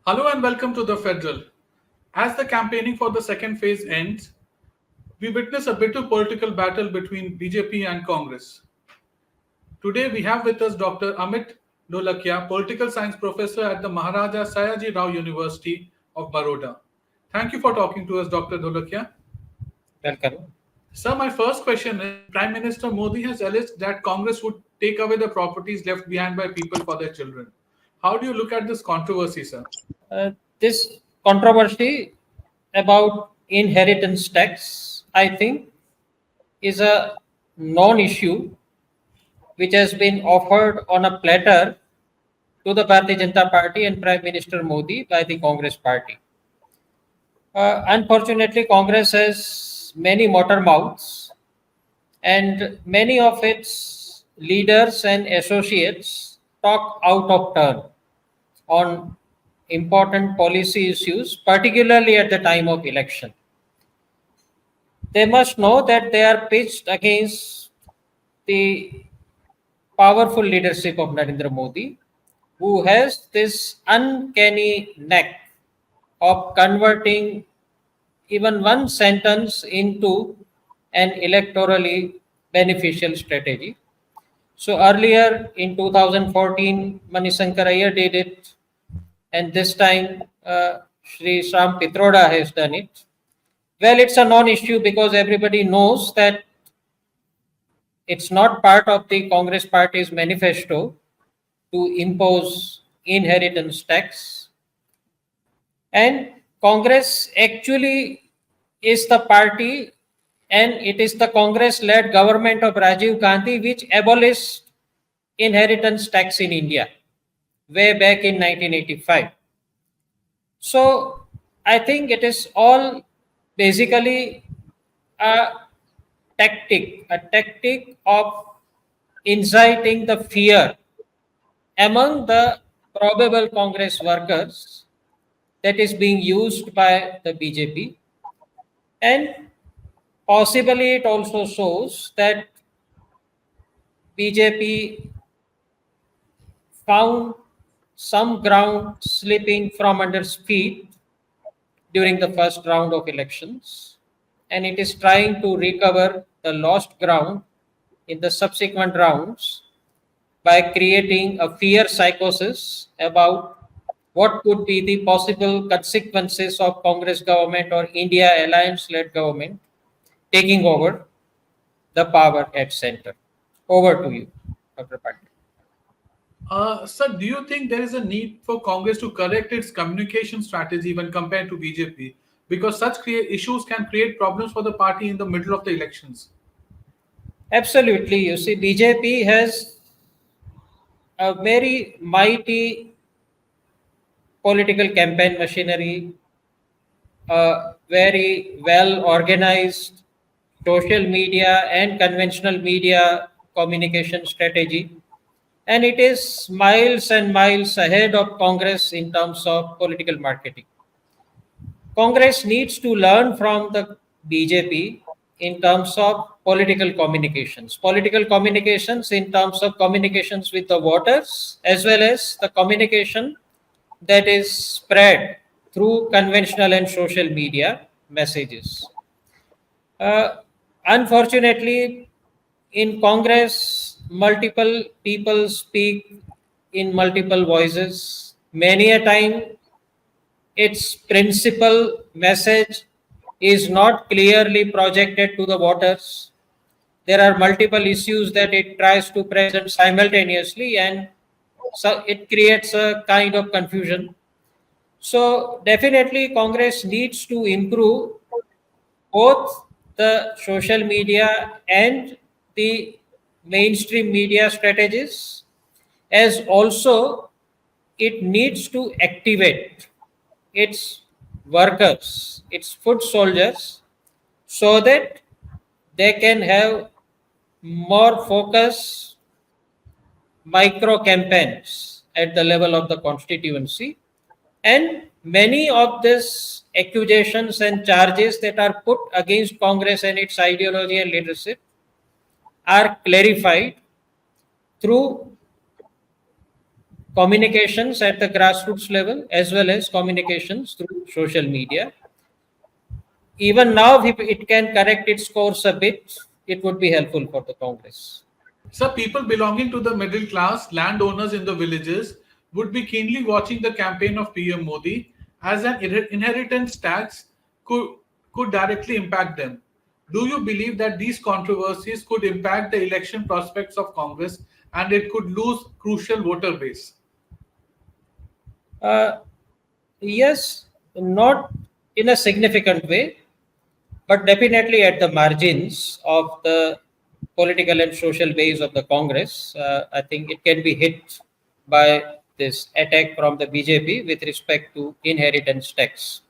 Hello and welcome to the Federal. As the campaigning for the second phase ends, we witness a bitter political battle between BJP and Congress. Today we have with us Dr. Amit Dholakia, political science professor at the Maharaja Sayaji Rao University of Baroda. Thank you for talking to us, Dr. Dholakia. Welcome. Sir, my first question is Prime Minister Modi has alleged that Congress would take away the properties left behind by people for their children. How do you look at this controversy, sir? This controversy about inheritance tax, I think, is a non-issue which has been offered on a platter to the Bharatiya Janata Party and Prime Minister Modi by the Congress Party. Unfortunately, Congress has many motor mouths, and many of its leaders and associates talk out of turn on important policy issues, particularly at the time of election. They must know that they are pitched against the powerful leadership of Narendra Modi, who has this uncanny knack of converting even one sentence into an electorally beneficial strategy. So earlier in 2014, Manisankar Iyer did it, and this time Sri Sam Pitroda has done it. Well, it's a non-issue because everybody knows that it's not part of the Congress Party's manifesto to impose inheritance tax. And Congress actually is the party, and it is the Congress-led government of Rajiv Gandhi which abolished inheritance tax in India way back in 1985. So I think it is all basically a tactic of inciting the fear among the probable Congress workers that is being used by the BJP. And possibly it also shows that BJP found some ground slipping from under its feet during the first round of elections, and it is trying to recover the lost ground in the subsequent rounds by creating a fear psychosis about what could be the possible consequences of Congress government or India alliance-led government taking over the power at center. Over to you, Dr. Patil. Sir, do you think there is a need for Congress to correct its communication strategy when compared to BJP? Because such issues can create problems for the party in the middle of the elections. Absolutely. You see, BJP has a very mighty political campaign machinery, a very well organized social media and conventional media communication strategy, and it is miles and miles ahead of Congress in terms of political marketing. Congress needs to learn from the BJP in terms of political communications in terms of communications with the voters, as well as the communication that is spread through conventional and social media messages. Uh, Unfortunately, in Congress, multiple people speak in multiple voices. Many a time, its principal message is not clearly projected to the voters. There are multiple issues that it tries to present simultaneously, and so it creates a kind of confusion. So definitely Congress needs to improve both the social media and the mainstream media strategies, as also it needs to activate its workers, its foot soldiers, so that they can have more focus micro campaigns at the level of the constituency. And many of these accusations and charges that are put against Congress and its ideology and leadership are clarified through communications at the grassroots level as well as communications through social media. Even now, if it can correct its course a bit, it would be helpful for the Congress. So, people belonging to the middle class, landowners in the villages, would be keenly watching the campaign of PM Modi, as an inheritance tax could directly impact them. Do you believe that these controversies could impact the election prospects of Congress and it could lose crucial voter base? Uh, yes, not in a significant way, but definitely at the margins of the political and social base of the Congress. I think it can be hit by this attack from the BJP with respect to inheritance tax.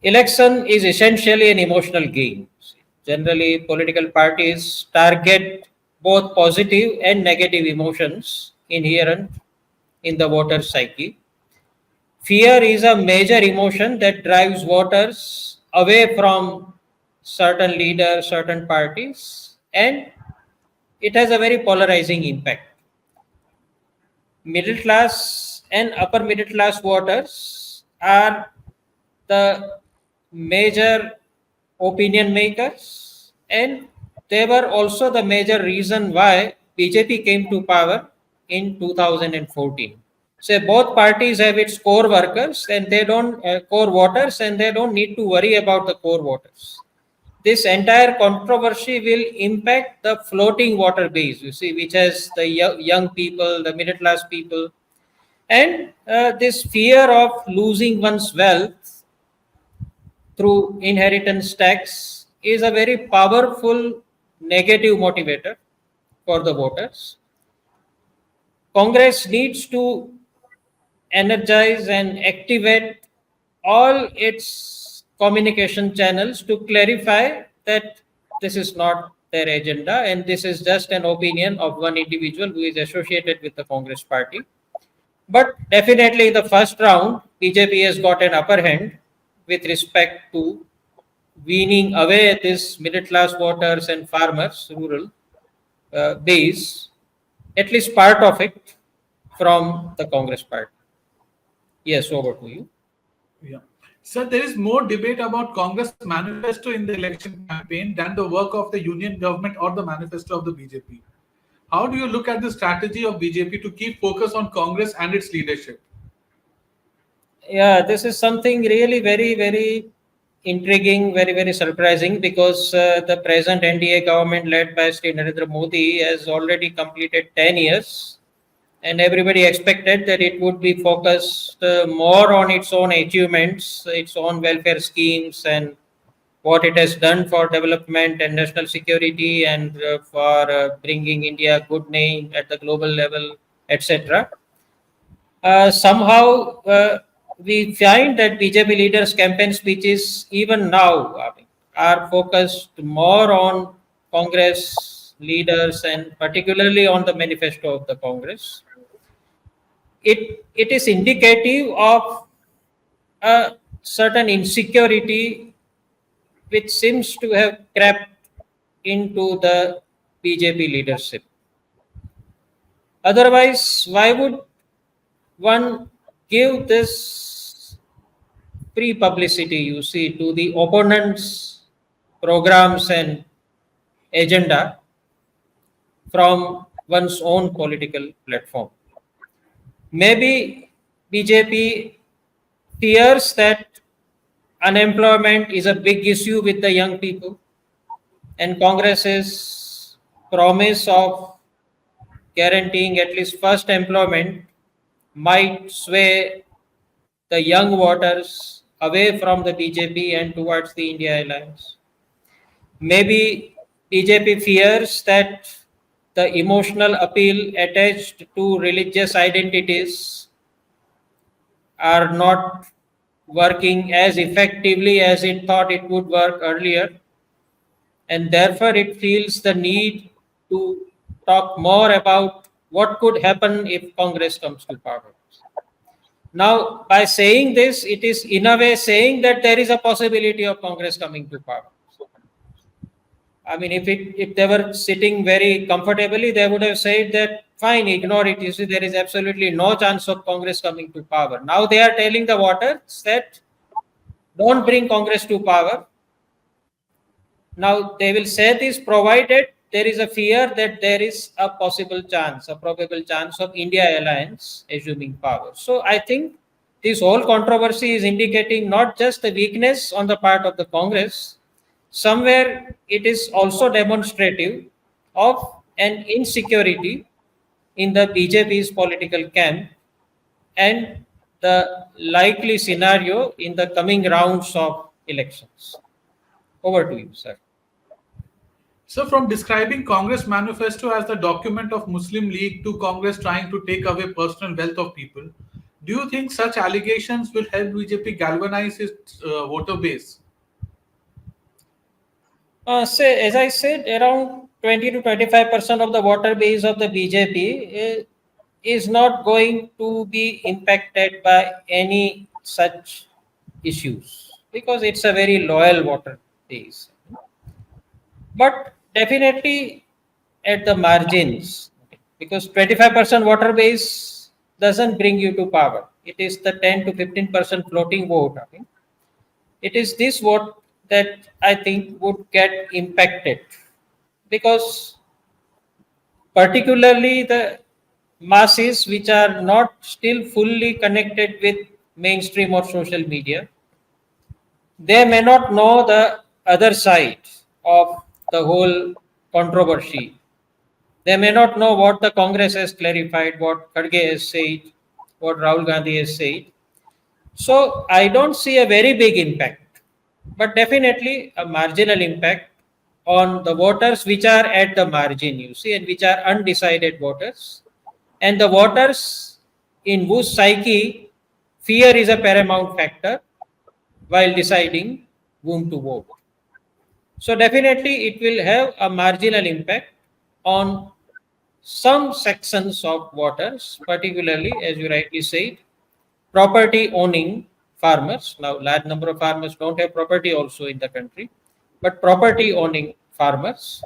Election is essentially an emotional game. Generally, political parties target both positive and negative emotions inherent in the voter psyche. Fear is a major emotion that drives voters away from certain leaders, certain parties, and it has a very polarizing impact. Middle class and upper middle class voters are the major opinion makers, and they were also the major reason why BJP came to power in 2014. So both parties have its core workers and they don't core voters, and they don't need to worry about the core voters. This entire controversy will impact the floating voter base, you see, which has the young people, the middle class people, and this fear of losing one's wealth through inheritance tax is a very powerful negative motivator for the voters. Congress needs to energize and activate all its communication channels to clarify that this is not their agenda and this is just an opinion of one individual who is associated with the Congress party. But definitely in the first round, BJP has got an upper hand with respect to weaning away this middle class voters and farmers, rural base, at least part of it, from the Congress party. Yes, over to you. Yeah. So there is more debate about Congress manifesto in the election campaign than the work of the union government or the manifesto of the BJP. How do you look at the strategy of BJP to keep focus on Congress and its leadership? Yeah, this is something really very, very intriguing, very, very surprising because the present NDA government led by Sri Narendra Modi has already completed 10 years, and everybody expected that it would be focused more on its own achievements, its own welfare schemes, and what it has done for development and national security and for bringing India good name at the global level, etc. Somehow we find that BJP leaders' campaign speeches, even now, I mean, are focused more on Congress leaders and particularly on the manifesto of the Congress. It is indicative of a certain insecurity which seems to have crept into the BJP leadership. Otherwise, why would one give this free publicity, you see, to the opponents' programs and agenda from one's own political platform? Maybe BJP fears that unemployment is a big issue with the young people, and Congress's promise of guaranteeing at least first employment might sway the young voters away from the BJP and towards the India alliance. Maybe BJP fears that the emotional appeal attached to religious identities are not working as effectively as it thought it would work earlier, and therefore it feels the need to talk more about what could happen if Congress comes to power. Now, by saying this, it is in a way saying that there is a possibility of Congress coming to power. I mean, if they were sitting very comfortably, they would have said that fine, ignore it. You see, there is absolutely no chance of Congress coming to power. Now they are telling the voters that don't bring Congress to power. Now they will say this provided there is a fear that there is a possible chance, a probable chance of India alliance assuming power. So I think this whole controversy is indicating not just the weakness on the part of the Congress, somewhere it is also demonstrative of an insecurity in the BJP's political camp and the likely scenario in the coming rounds of elections. Over to you, sir. So, from describing Congress manifesto as the document of Muslim League to Congress trying to take away personal wealth of people, do you think such allegations will help BJP galvanize its voter base? Say, as I said, around 20 to 25% of the voter base of the BJP is not going to be impacted by any such issues because it's a very loyal voter base. But definitely at the margins, because 25% voter base doesn't bring you to power. It is the 10 to 15% floating vote. Okay? It is this vote that I think would get impacted because particularly the masses which are not still fully connected with mainstream or social media, they may not know the other side of the whole controversy. They may not know what the Congress has clarified, what Kharge has said, what Rahul Gandhi has said. So I don't see a very big impact, but definitely a marginal impact on the voters which are at the margin, you see, and which are undecided voters, and the voters in whose psyche fear is a paramount factor while deciding whom to vote. So definitely it will have a marginal impact on some sections of voters, particularly as you rightly said, property owning farmers. Now, large number of farmers don't have property also in the country, but property owning farmers,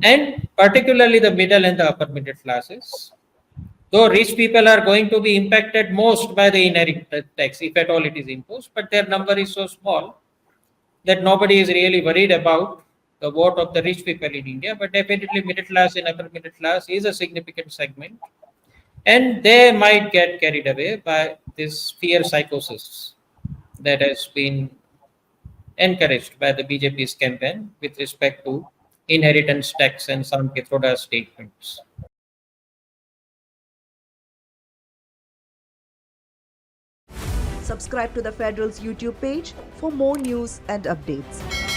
and particularly the middle and the upper middle classes. Though rich people are going to be impacted most by the inheritance tax, if at all it is imposed, but their number is so small that nobody is really worried about the vote of the rich people in India. But definitely, middle class and upper middle class is a significant segment, and they might get carried away by this fear psychosis that has been encouraged by the BJP's campaign with respect to inheritance tax and some Pitroda statements. Subscribe to the Federal's YouTube page for more news and updates.